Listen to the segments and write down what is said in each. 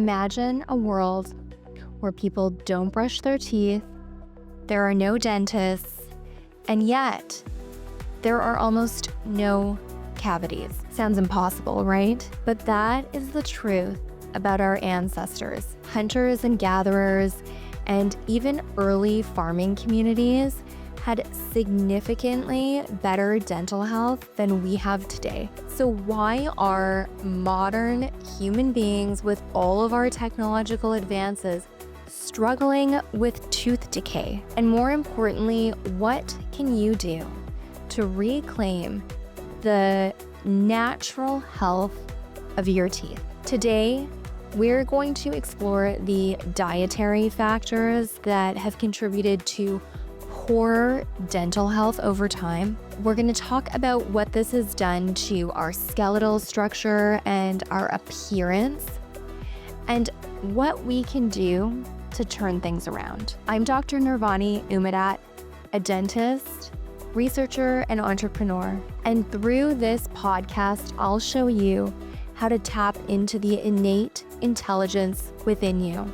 Imagine a world where people don't brush their teeth, there are no dentists, and yet there are almost no cavities. Sounds impossible, right? But that is the truth about our ancestors. Hunters and gatherers, and even early farming communities had significantly better dental health than we have today. So why are modern human beings, with all of our technological advances, struggling with tooth decay? And more importantly, what can you do to reclaim the natural health of your teeth? Today, we're going to explore the dietary factors that have contributed to poor dental health over time. We're going to talk about what this has done to our skeletal structure and our appearance, and what we can do to turn things around. I'm Dr. Nirvani Umadat, a dentist, researcher, and entrepreneur. And through this podcast, I'll show you how to tap into the innate intelligence within you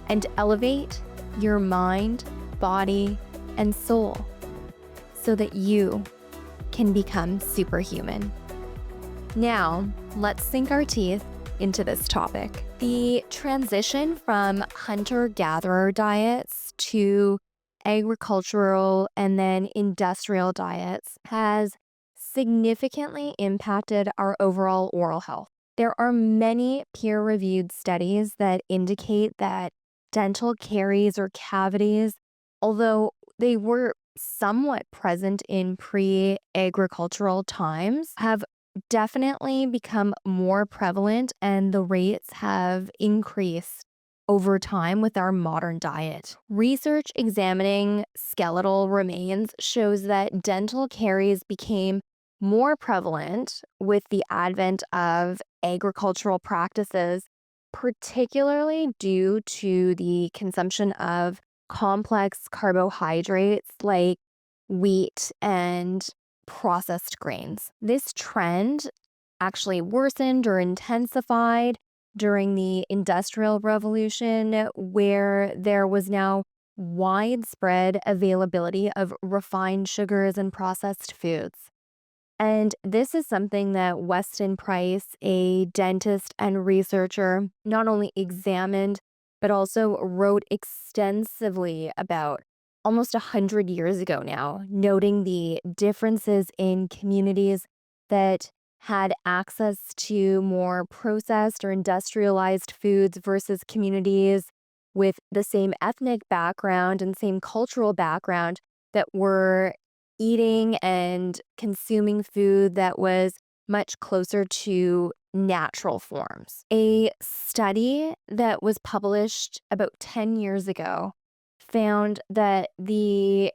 and elevate your mind, body, and soul so that you can become superhuman. Now, let's sink our teeth into this topic. The transition from hunter-gatherer diets to agricultural and then industrial diets has significantly impacted our overall oral health. There are many peer-reviewed studies that indicate that dental caries or cavities, although they were somewhat present in pre-agricultural times, have definitely become more prevalent, and the rates have increased over time with our modern diet. Research examining skeletal remains shows that dental caries became more prevalent with the advent of agricultural practices, particularly due to the consumption of complex carbohydrates like wheat and processed grains. This trend actually worsened or intensified during the Industrial Revolution, where there was now widespread availability of refined sugars and processed foods. And this is something that Weston Price, a dentist and researcher, not only examined, but also wrote extensively about almost 100 years ago now, noting the differences in communities that had access to more processed or industrialized foods versus communities with the same ethnic background and same cultural background that were eating and consuming food that was much closer to natural forms. A study that was published about 10 years ago found that the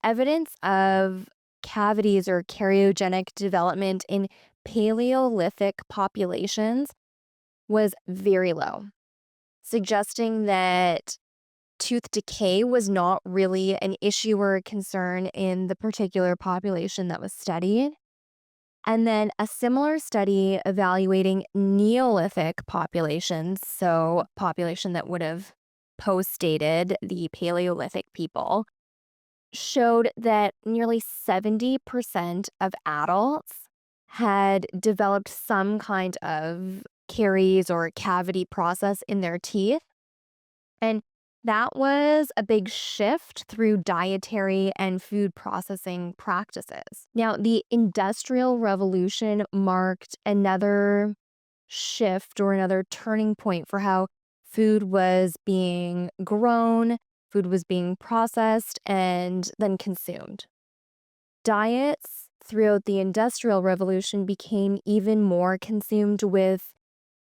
evidence of cavities or karyogenic development in Paleolithic populations was very low, suggesting that tooth decay was not really an issue or a concern in the particular population that was studied. And then a similar study evaluating Neolithic populations, so population that would have postdated the Paleolithic people, showed that nearly 70% of adults had developed some kind of caries or cavity process in their teeth. And that was a big shift through dietary and food processing practices. Now, the Industrial Revolution marked another shift or another turning point for how food was being grown, food was being processed, and then consumed. Diets throughout the Industrial Revolution became even more consumed with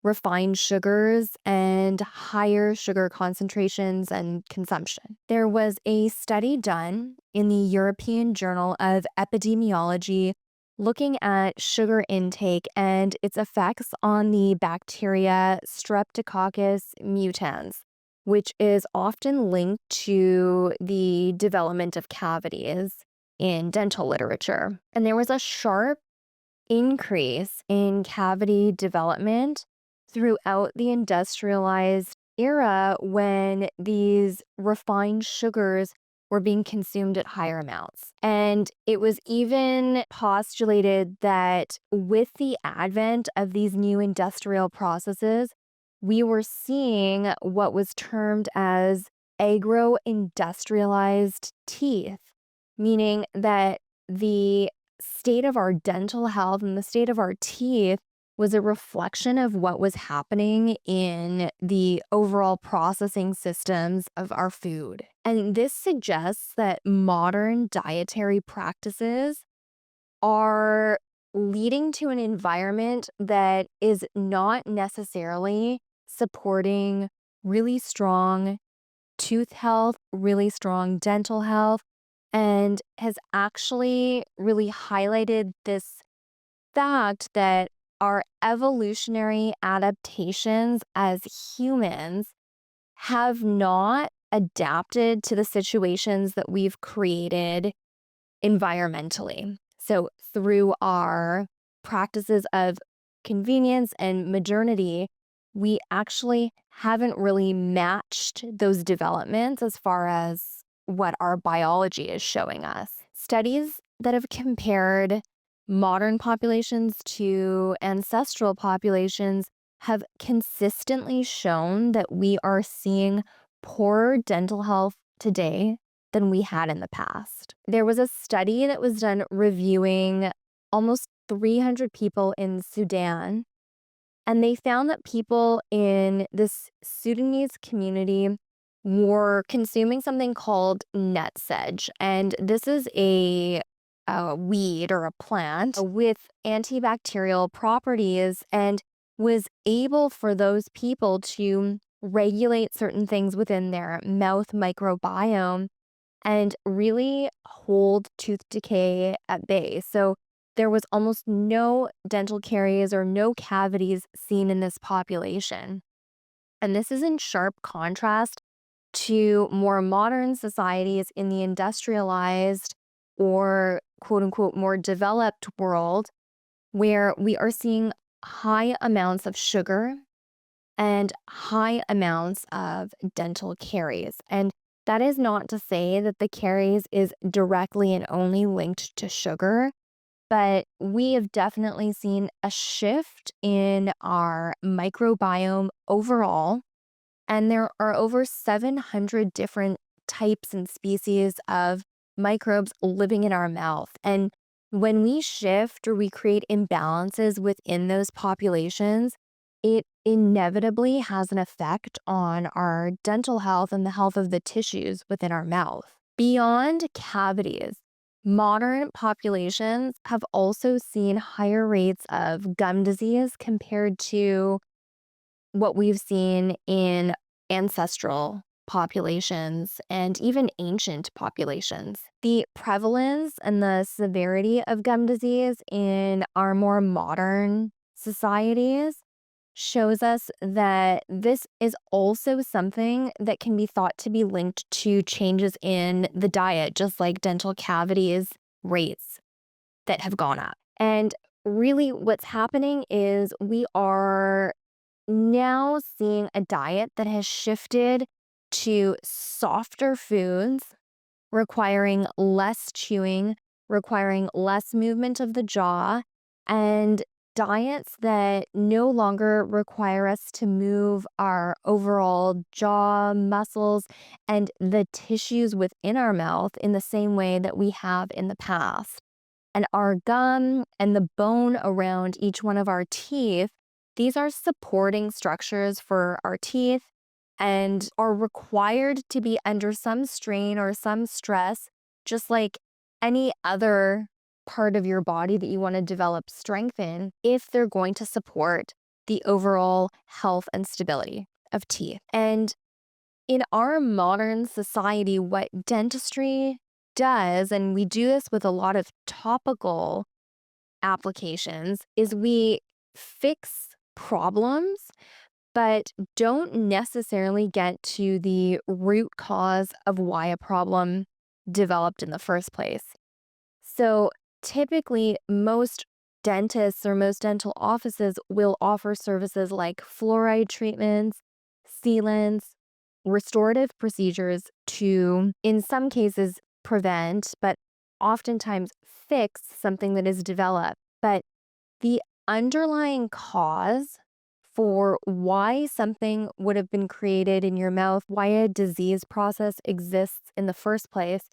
refined sugars and higher sugar concentrations and consumption. There was a study done in the European Journal of Epidemiology looking at sugar intake and its effects on the bacteria Streptococcus mutans, which is often linked to the development of cavities in dental literature. And there was a sharp increase in cavity development throughout the industrialized era when these refined sugars were being consumed at higher amounts. And it was even postulated that with the advent of these new industrial processes, we were seeing what was termed as agro-industrialized teeth, meaning that the state of our dental health and the state of our teeth was a reflection of what was happening in the overall processing systems of our food. And this suggests that modern dietary practices are leading to an environment that is not necessarily supporting really strong tooth health, really strong dental health, and has actually really highlighted this fact that our evolutionary adaptations as humans have not adapted to the situations that we've created environmentally. So, through our practices of convenience and modernity, we actually haven't really matched those developments as far as what our biology is showing us. Studies that have compared modern populations to ancestral populations have consistently shown that we are seeing poorer dental health today than we had in the past. There was a study that was done reviewing almost 300 people in Sudan, and they found that people in this Sudanese community were consuming something called nutsedge. And this is a weed or a plant with antibacterial properties and was able for those people to regulate certain things within their mouth microbiome and really hold tooth decay at bay. So there was almost no dental caries or no cavities seen in this population. And this is in sharp contrast to more modern societies in the industrialized or quote unquote more developed world, where we are seeing high amounts of sugar and high amounts of dental caries. And that is not to say that the caries is directly and only linked to sugar, but we have definitely seen a shift in our microbiome overall. And there are over 700 different types and species of microbes living in our mouth. And when we shift or we create imbalances within those populations, it inevitably has an effect on our dental health and the health of the tissues within our mouth. Beyond cavities, modern populations have also seen higher rates of gum disease compared to what we've seen in ancestral populations and even ancient populations. The prevalence and the severity of gum disease in our more modern societies shows us that this is also something that can be thought to be linked to changes in the diet, just like dental cavities rates that have gone up. And really, what's happening is we are now seeing a diet that has shifted to softer foods, requiring less chewing, requiring less movement of the jaw, and diets that no longer require us to move our overall jaw muscles and the tissues within our mouth in the same way that we have in the past. And our gum and the bone around each one of our teeth, these are supporting structures for our teeth and are required to be under some strain or some stress, just like any other part of your body that you want to develop strength in, if they're going to support the overall health and stability of teeth. And in our modern society, what dentistry does, and we do this with a lot of topical applications, is we fix problems, but don't necessarily get to the root cause of why a problem developed in the first place. So typically, most dentists or most dental offices will offer services like fluoride treatments, sealants, restorative procedures to, in some cases, prevent, but oftentimes fix something that is developed. But the underlying cause for why something would have been created in your mouth, why a disease process exists in the first place,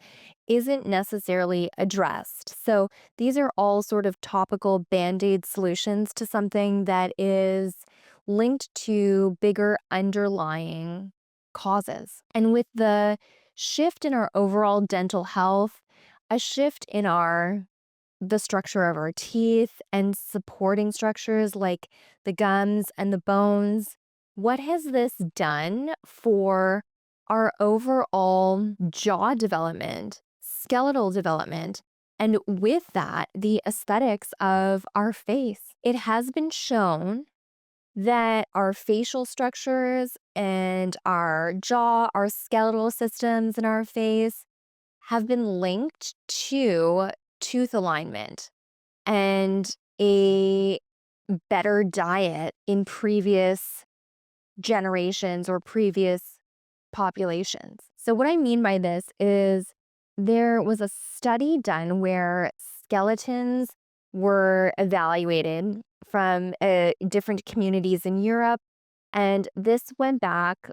isn't necessarily addressed. So these are all sort of topical band-aid solutions to something that is linked to bigger underlying causes. And with the shift in our overall dental health, a shift in the structure of our teeth and supporting structures like the gums and the bones. What has this done for our overall jaw development, skeletal development, and with that, the aesthetics of our face? It has been shown that our facial structures and our jaw, our skeletal systems in our face have been linked to tooth alignment and a better diet in previous generations or previous populations. So, what I mean by this is there was a study done where skeletons were evaluated from different communities in Europe, and this went back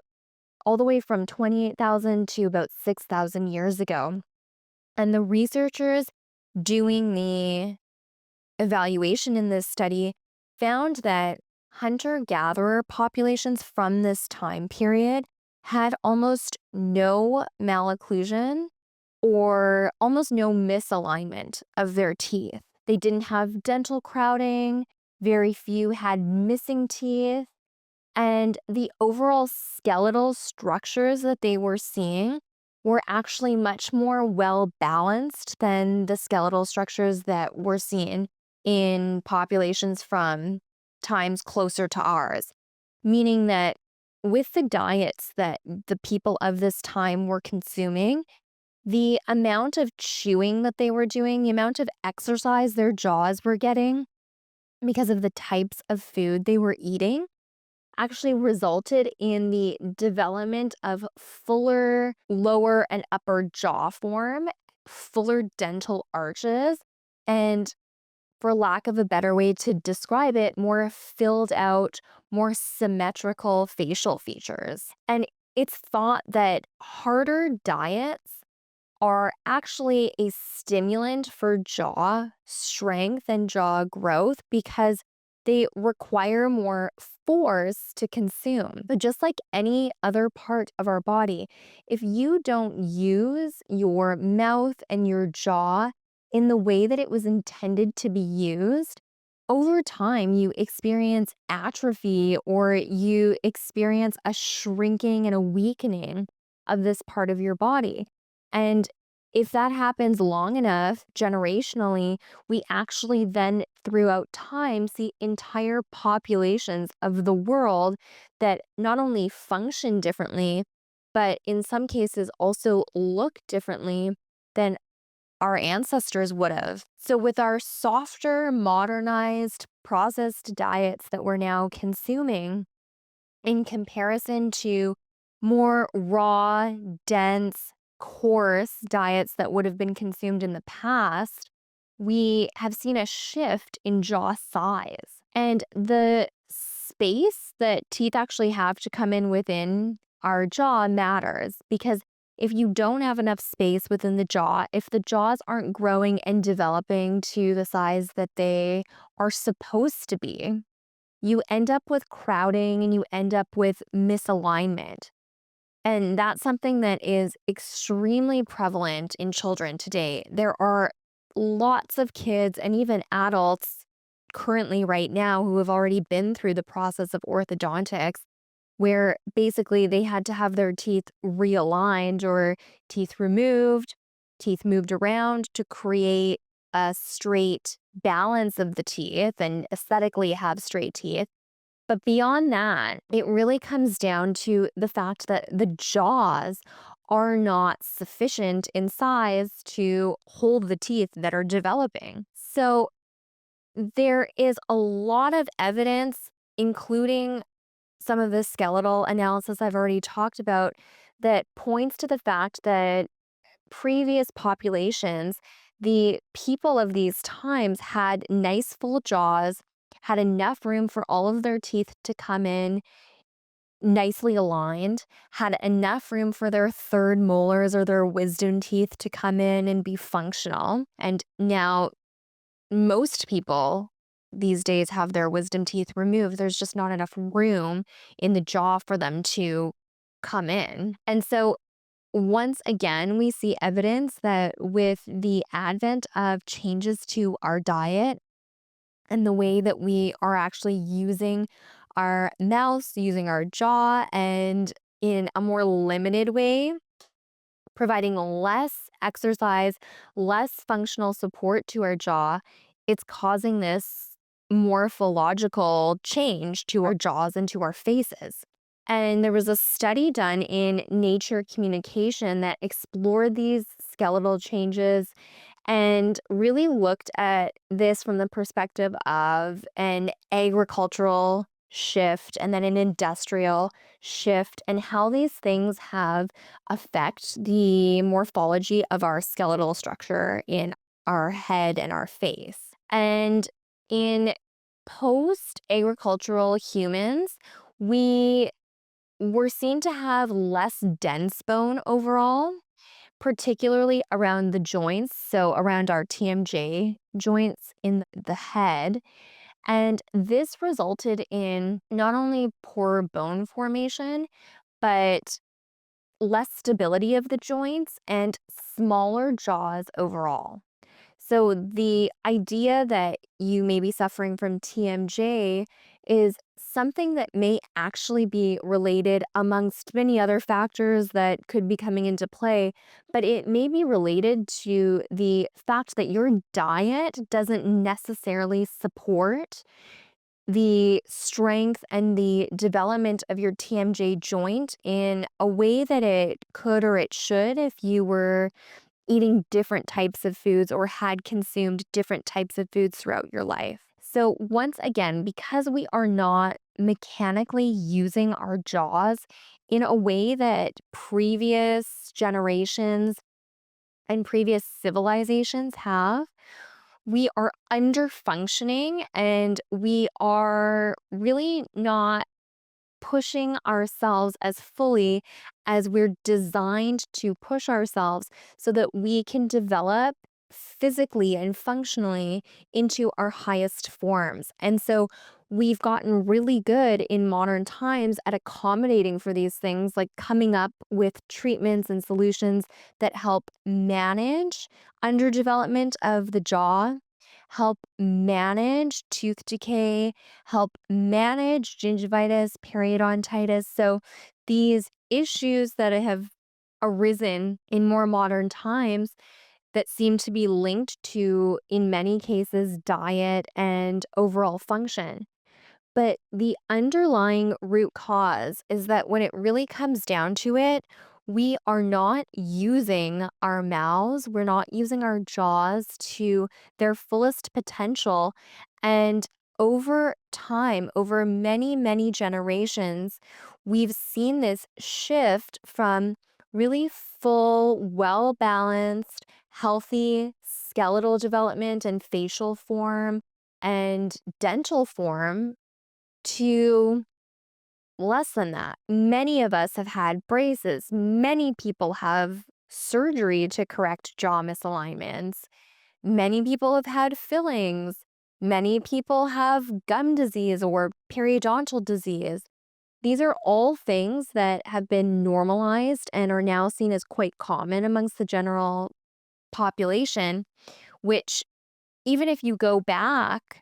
all the way from 28,000 to about 6,000 years ago. And the researchers doing the evaluation in this study found that hunter-gatherer populations from this time period had almost no malocclusion or almost no misalignment of their teeth. They didn't have dental crowding, very few had missing teeth, and the overall skeletal structures that they were seeing were actually much more well balanced than the skeletal structures that were seen in populations from times closer to ours. Meaning that with the diets that the people of this time were consuming, the amount of chewing that they were doing, the amount of exercise their jaws were getting because of the types of food they were eating, actually resulted in the development of fuller lower and upper jaw form, fuller dental arches, and for lack of a better way to describe it, more filled out, more symmetrical facial features. And it's thought that harder diets are actually a stimulant for jaw strength and jaw growth because they require more force to consume. But just like any other part of our body, if you don't use your mouth and your jaw in the way that it was intended to be used, over time you experience atrophy or you experience a shrinking and a weakening of this part of your body. And if that happens long enough, generationally, we actually then throughout time see entire populations of the world that not only function differently, but in some cases also look differently than our ancestors would have. So, with our softer, modernized, processed diets that we're now consuming, in comparison to more raw, dense, coarse diets that would have been consumed in the past, we have seen a shift in jaw size. And the space that teeth actually have to come in within our jaw matters because if you don't have enough space within the jaw, if the jaws aren't growing and developing to the size that they are supposed to be, you end up with crowding and you end up with misalignment. And that's something that is extremely prevalent in children today. There are lots of kids and even adults currently right now who have already been through the process of orthodontics where basically they had to have their teeth realigned or teeth removed, teeth moved around to create a straight balance of the teeth and aesthetically have straight teeth. But beyond that, it really comes down to the fact that the jaws are not sufficient in size to hold the teeth that are developing. So there is a lot of evidence, including some of the skeletal analysis I've already talked about, that points to the fact that previous populations, the people of these times had nice full jaws, had enough room for all of their teeth to come in nicely aligned, had enough room for their third molars or their wisdom teeth to come in and be functional. And now most people these days have their wisdom teeth removed. There's just not enough room in the jaw for them to come in. And so once again, we see evidence that with the advent of changes to our diet and the way that we are actually using our mouths, using our jaw, and in a more limited way, providing less exercise, less functional support to our jaw, it's causing this morphological change to our jaws and to our faces. And there was a study done in Nature Communication that explored these skeletal changes and really looked at this from the perspective of an agricultural shift and then an industrial shift, and how these things have affect the morphology of our skeletal structure in our head and our face. And in post-agricultural humans, we were seen to have less dense bone overall, particularly around the joints, so around our TMJ joints in the head. And this resulted in not only poor bone formation, but less stability of the joints and smaller jaws overall. So the idea that you may be suffering from TMJ is something that may actually be related amongst many other factors that could be coming into play, but it may be related to the fact that your diet doesn't necessarily support the strength and the development of your TMJ joint in a way that it could or it should if you were eating different types of foods or had consumed different types of foods throughout your life. So once again, because we are not mechanically using our jaws in a way that previous generations and previous civilizations have, we are under functioning and we are really not pushing ourselves as fully as we're designed to push ourselves so that we can develop physically and functionally into our highest forms. And so we've gotten really good in modern times at accommodating for these things, like coming up with treatments and solutions that help manage underdevelopment of the jaw, help manage tooth decay, help manage gingivitis, periodontitis. So these issues that have arisen in more modern times that seem to be linked to, in many cases, diet and overall function. But the underlying root cause is that when it really comes down to it, we are not using our mouths, we're not using our jaws to their fullest potential. And over time, over many, many generations, we've seen this shift from really full, well balanced, healthy skeletal development and facial form and dental form to less than that. Many of us have had braces. Many people have surgery to correct jaw misalignments. Many people have had fillings. Many people have gum disease or periodontal disease. These are all things that have been normalized and are now seen as quite common amongst the general population, which, even if you go back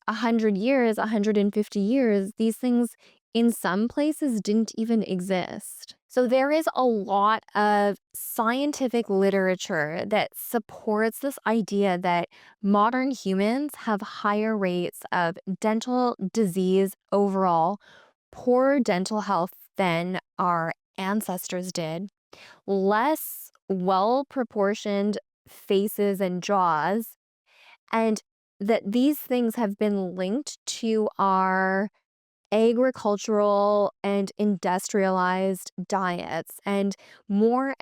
100 years, 150 years, these things in some places didn't even exist. So there is a lot of scientific literature that supports this idea that modern humans have higher rates of dental disease overall, poor dental health than our ancestors did, less well-proportioned faces and jaws, and that these things have been linked to our agricultural and industrialized diets. And more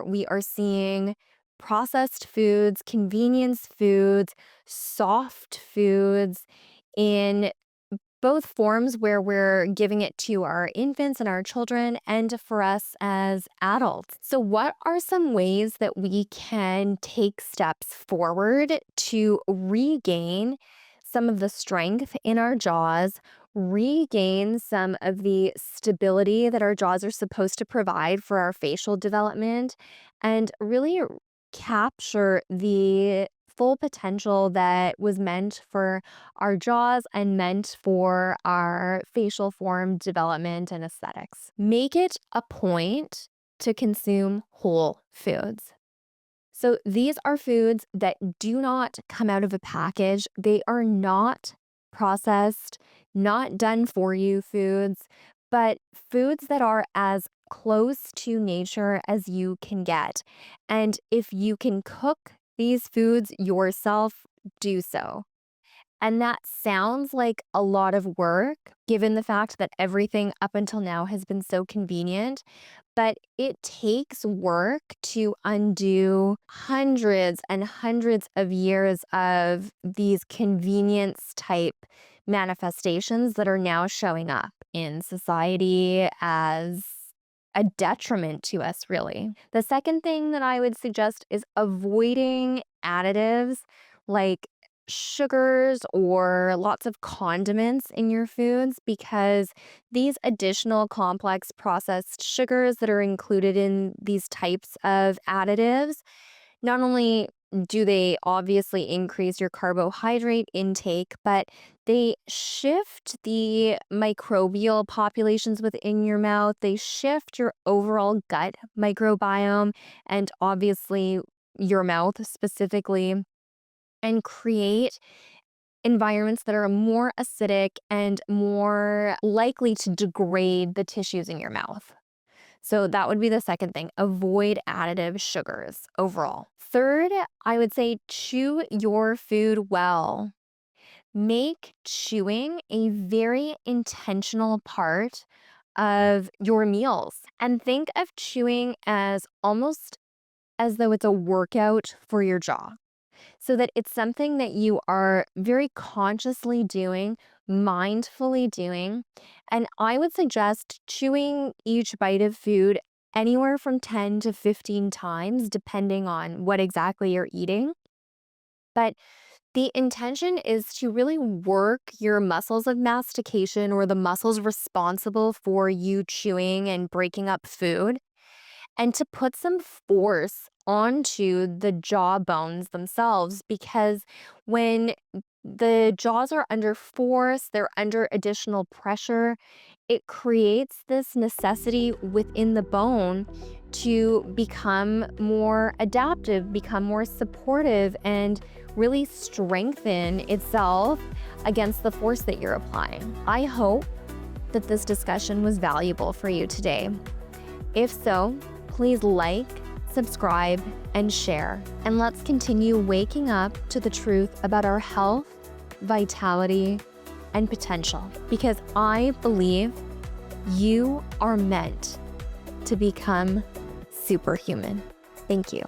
we are seeing processed foods, convenience foods, soft foods in both forms where we're giving it to our infants and our children and for us as adults. So, what are some ways that we can take steps forward to regain some of the strength in our jaws, regain some of the stability that our jaws are supposed to provide for our facial development, and really capture the full potential that was meant for our jaws and meant for our facial form development and aesthetics? Make it a point to consume whole foods. So these are foods that do not come out of a package. They are not processed, not done for you foods, but foods that are as close to nature as you can get. And if you can cook these foods yourself, do so. And that sounds like a lot of work, given the fact that everything up until now has been so convenient. But it takes work to undo hundreds and hundreds of years of these convenience type manifestations that are now showing up in society as a detriment to us, really. The second thing that I would suggest is avoiding additives like sugars or lots of condiments in your foods, because these additional complex processed sugars that are included in these types of additives, not only do they obviously increase your carbohydrate intake, but they shift the microbial populations within your mouth. They shift your overall gut microbiome and obviously your mouth specifically, and create environments that are more acidic and more likely to degrade the tissues in your mouth. So that would be the second thing. Avoid additive sugars overall. Third, I would say chew your food well. Make chewing a very intentional part of your meals, and think of chewing as almost as though it's a workout for your jaw, so that it's something that you are very consciously doing, mindfully doing. And I would suggest chewing each bite of food anywhere from 10 to 15 times, depending on what exactly you're eating. But the intention is to really work your muscles of mastication, or the muscles responsible for you chewing and breaking up food, and to put some force onto the jaw bones themselves, because when the jaws are under force, they're under additional pressure, it creates this necessity within the bone to become more adaptive, become more supportive, and really strengthen itself against the force that you're applying. I hope that this discussion was valuable for you today. If so, please like, subscribe, and share. And let's continue waking up to the truth about our health, vitality, and potential. Because I believe you are meant to become superhuman. Thank you.